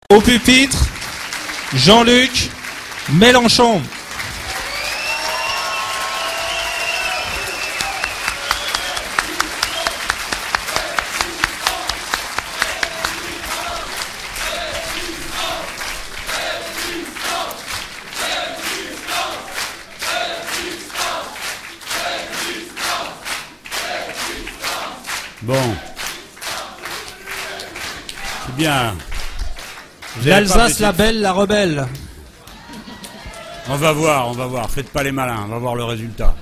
Au pupitre, Jean-Luc Mélenchon. Bon. C'est bien. L'Alsace, la belle, la rebelle. On va voir. Faites pas les malins, on va voir le résultat.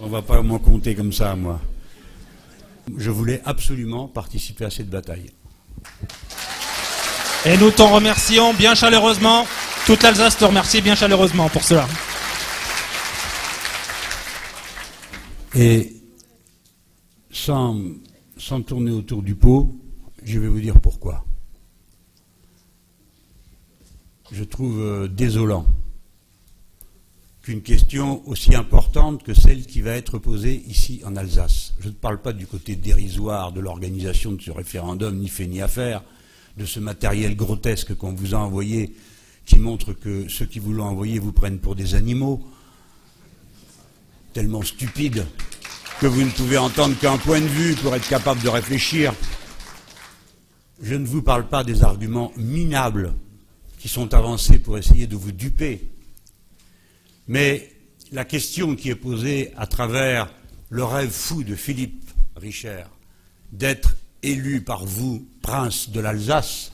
On va pas m'en compter comme ça, moi. Je voulais absolument participer à cette bataille. Et nous t'en remercions bien chaleureusement. Toute l'Alsace te remercie bien chaleureusement pour cela. Et sans tourner autour du pot, je vais vous dire pourquoi. Je trouve désolant qu'une question aussi importante que celle qui va être posée ici en Alsace, je ne parle pas du côté dérisoire de l'organisation de ce référendum, ni fait ni à faire, de ce matériel grotesque qu'on vous a envoyé, qui montre que ceux qui vous l'ont envoyé vous prennent pour des animaux, tellement stupides que vous ne pouvez entendre qu'un point de vue pour être capable de réfléchir. Je ne vous parle pas des arguments minables qui sont avancés pour essayer de vous duper. Mais la question qui est posée à travers le rêve fou de Philippe Richer d'être élu par vous, prince de l'Alsace,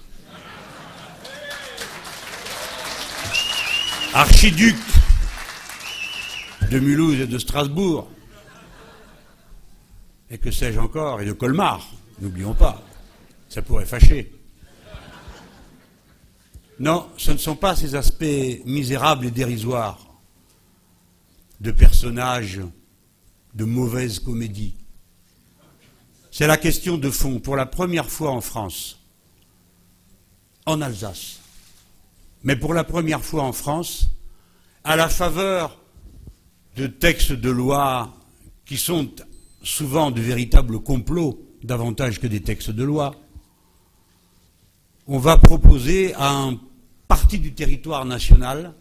archiduc de Mulhouse et de Strasbourg, et que sais-je encore, et de Colmar, n'oublions pas, ça pourrait fâcher. Non, ce ne sont pas ces aspects misérables et dérisoires de personnages de mauvaise comédie. C'est la question de fond, pour la première fois en France, en Alsace, mais pour la première fois en France, à la faveur de textes de loi qui sont souvent de véritables complots, davantage que des textes de loi, on va proposer à un parti du territoire national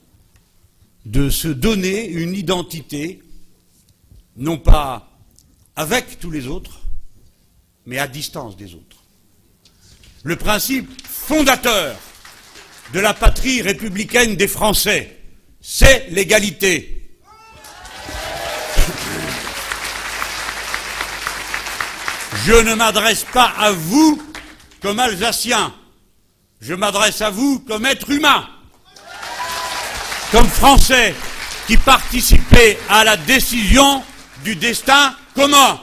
de se donner une identité, non pas avec tous les autres, mais à distance des autres. Le principe fondateur de la patrie républicaine des Français, c'est l'égalité. Je ne m'adresse pas à vous comme Alsacien, je m'adresse à vous comme être humain, comme Français qui participez à la décision du destin commun,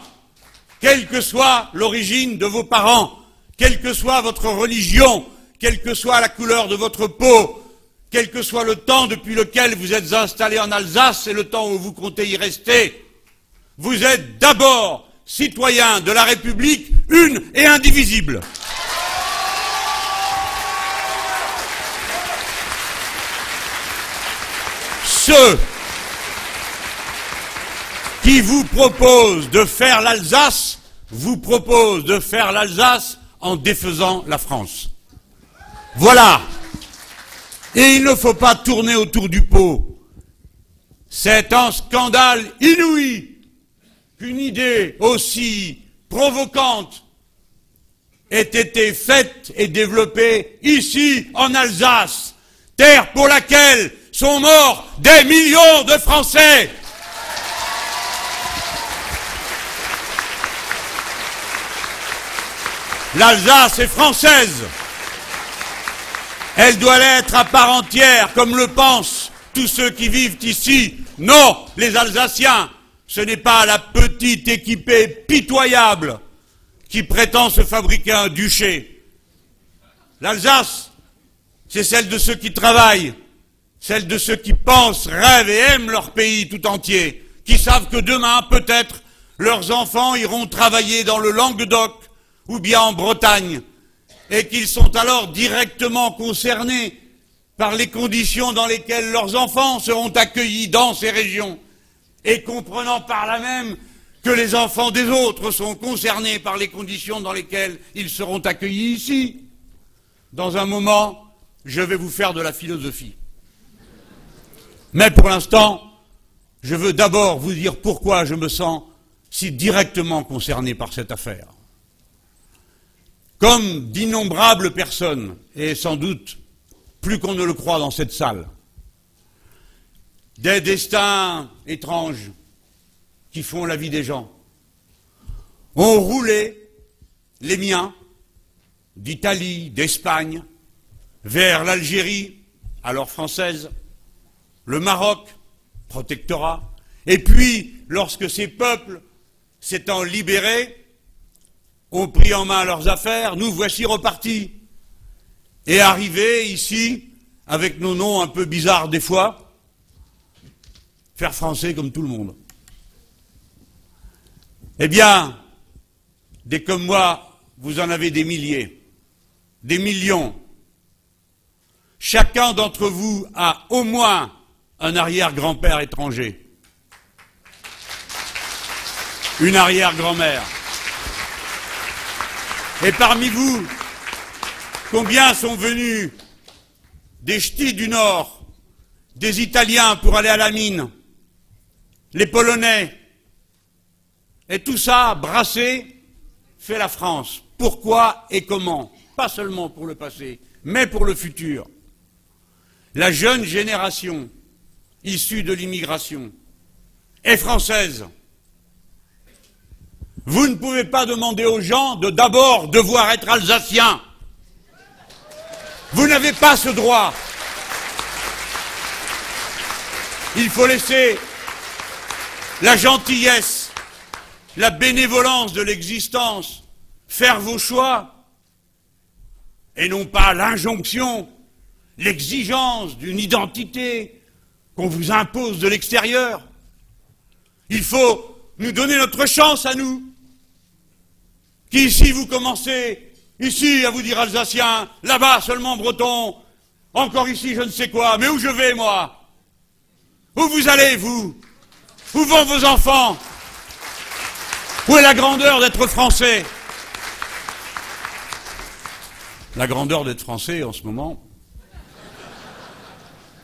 quelle que soit l'origine de vos parents, quelle que soit votre religion, quelle que soit la couleur de votre peau, quel que soit le temps depuis lequel vous êtes installé en Alsace et le temps où vous comptez y rester, vous êtes d'abord citoyens de la République une et indivisible. Ceux qui vous proposent de faire l'Alsace vous proposent de faire l'Alsace en défaisant la France. Voilà. Et il ne faut pas tourner autour du pot. C'est un scandale inouï qu'une idée aussi provocante ait été faite et développée ici en Alsace, terre pour laquelle sont morts des millions de Français. L'Alsace est française. Elle doit l'être à part entière, comme le pensent tous ceux qui vivent ici. Non, les Alsaciens, ce n'est pas la petite équipée pitoyable qui prétend se fabriquer un duché. L'Alsace, c'est celle de ceux qui travaillent, celle de ceux qui pensent, rêvent et aiment leur pays tout entier, qui savent que demain, peut-être, leurs enfants iront travailler dans le Languedoc ou bien en Bretagne, et qu'ils sont alors directement concernés par les conditions dans lesquelles leurs enfants seront accueillis dans ces régions, et comprenant par là même que les enfants des autres sont concernés par les conditions dans lesquelles ils seront accueillis ici. dans un moment, je vais vous faire de la philosophie. Mais pour l'instant, je veux d'abord vous dire pourquoi je me sens si directement concerné par cette affaire. Comme d'innombrables personnes, et sans doute plus qu'on ne le croit dans cette salle, des destins étranges qui font la vie des gens ont roulé les miens d'Italie, d'Espagne, vers l'Algérie, alors française, le Maroc, protectorat, et puis, lorsque ces peuples, s'étant libérés, ont pris en main leurs affaires, nous voici repartis, et arrivés ici, avec nos noms un peu bizarres des fois, faire français comme tout le monde. Eh bien, des comme moi, vous en avez des milliers, des millions. Chacun d'entre vous a au moins un arrière-grand-père étranger, une arrière-grand-mère. Et parmi vous, combien sont venus des ch'tis du Nord, des Italiens pour aller à la mine, les Polonais, et tout ça, brassé, fait la France. Pourquoi et comment? Pas seulement pour le passé, mais pour le futur. La jeune génération issue de l'immigration est française. Vous ne pouvez pas demander aux gens de d'abord devoir être alsaciens. Vous n'avez pas ce droit. Il faut laisser la gentillesse, la bénévolence de l'existence faire vos choix, et non pas l'injonction, l'exigence d'une identité qu'on vous impose de l'extérieur. Il faut nous donner notre chance à nous. Qui ici vous commencez, ici à vous dire alsacien, là-bas seulement breton, encore ici je ne sais quoi, mais où je vais moi? Où vous allez vous? Où vont vos enfants? Où est la grandeur d'être français? La grandeur d'être français en ce moment,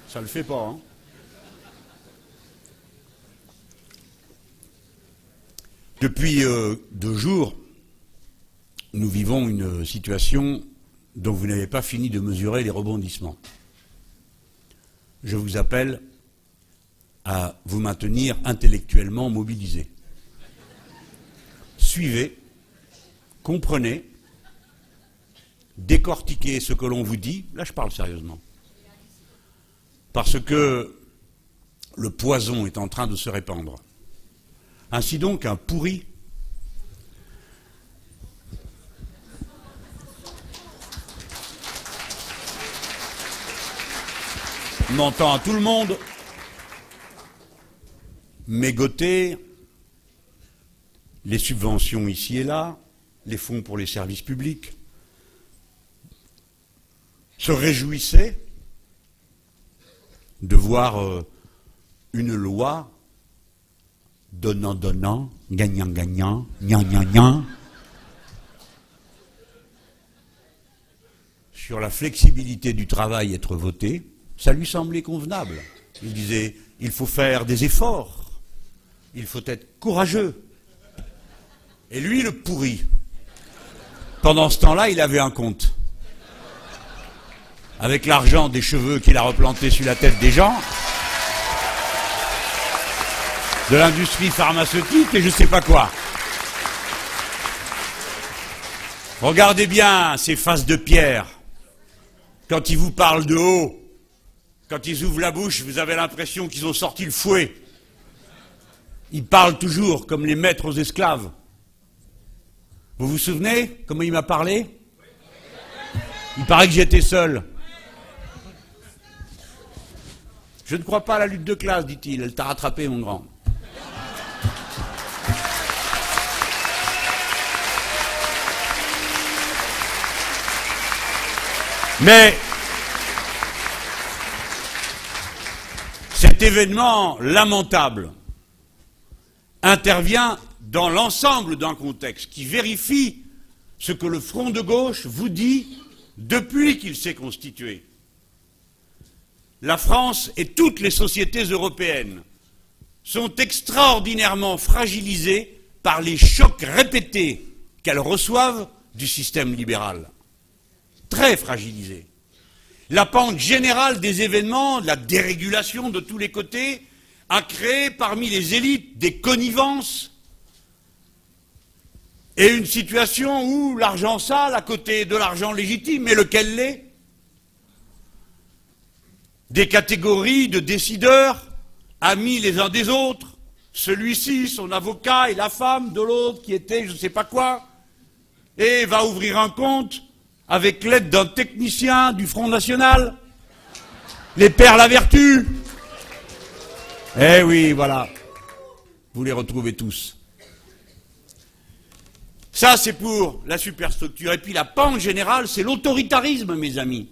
ça le fait pas, hein. Depuis 2 jours, nous vivons une situation dont vous n'avez pas fini de mesurer les rebondissements. Je vous appelle à vous maintenir intellectuellement mobilisés. Suivez, comprenez, décortiquez ce que l'on vous dit. Là, je parle sérieusement. Parce que le poison est en train de se répandre. Ainsi donc, un pourri on entend à tout le monde mégoter les subventions ici et là, les fonds pour les services publics, se réjouissait de voir une loi donnant, gagnant, gna sur la flexibilité du travail être votée. Ça lui semblait convenable. Il disait, il faut faire des efforts, il faut être courageux. Et lui, le pourri, pendant ce temps-là, il avait un compte. Avec l'argent des cheveux qu'il a replanté sur la tête des gens, de l'industrie pharmaceutique et je ne sais pas quoi. Regardez bien ces faces de pierre. Quand ils vous parlent de haut, quand ils ouvrent la bouche, vous avez l'impression qu'ils ont sorti le fouet. Ils parlent toujours comme les maîtres aux esclaves. Vous vous souvenez comment il m'a parlé? Il paraît que j'étais seul. Je ne crois pas à la lutte de classe, dit-il. Elle t'a rattrapé, mon grand. Mais cet événement lamentable intervient dans l'ensemble d'un contexte qui vérifie ce que le front de gauche vous dit depuis qu'il s'est constitué. La France et toutes les sociétés européennes sont extraordinairement fragilisées par les chocs répétés qu'elles reçoivent du système libéral. Très fragilisées. La pente générale des événements, la dérégulation de tous les côtés, a créé parmi les élites des connivences et une situation où l'argent sale à côté de l'argent légitime, mais lequel l'est, des catégories de décideurs, amis les uns des autres, celui-ci, son avocat et la femme de l'autre qui était je ne sais pas quoi, et va ouvrir un compte avec l'aide d'un technicien du Front National, les pères la vertu. Eh oui, voilà, vous les retrouvez tous. Ça, c'est pour la superstructure. Et puis la pente générale, c'est l'autoritarisme, mes amis.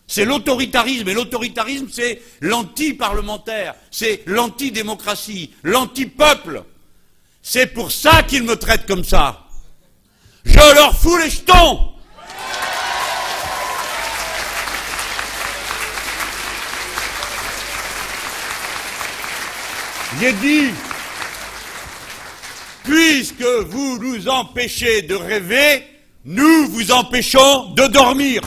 C'est l'autoritarisme, et l'autoritarisme, c'est l'anti-parlementaire, c'est l'anti-démocratie, l'anti-peuple. C'est pour ça qu'ils me traitent comme ça. Je leur fous les jetons. J'ai dit, puisque vous nous empêchez de rêver, nous vous empêchons de dormir.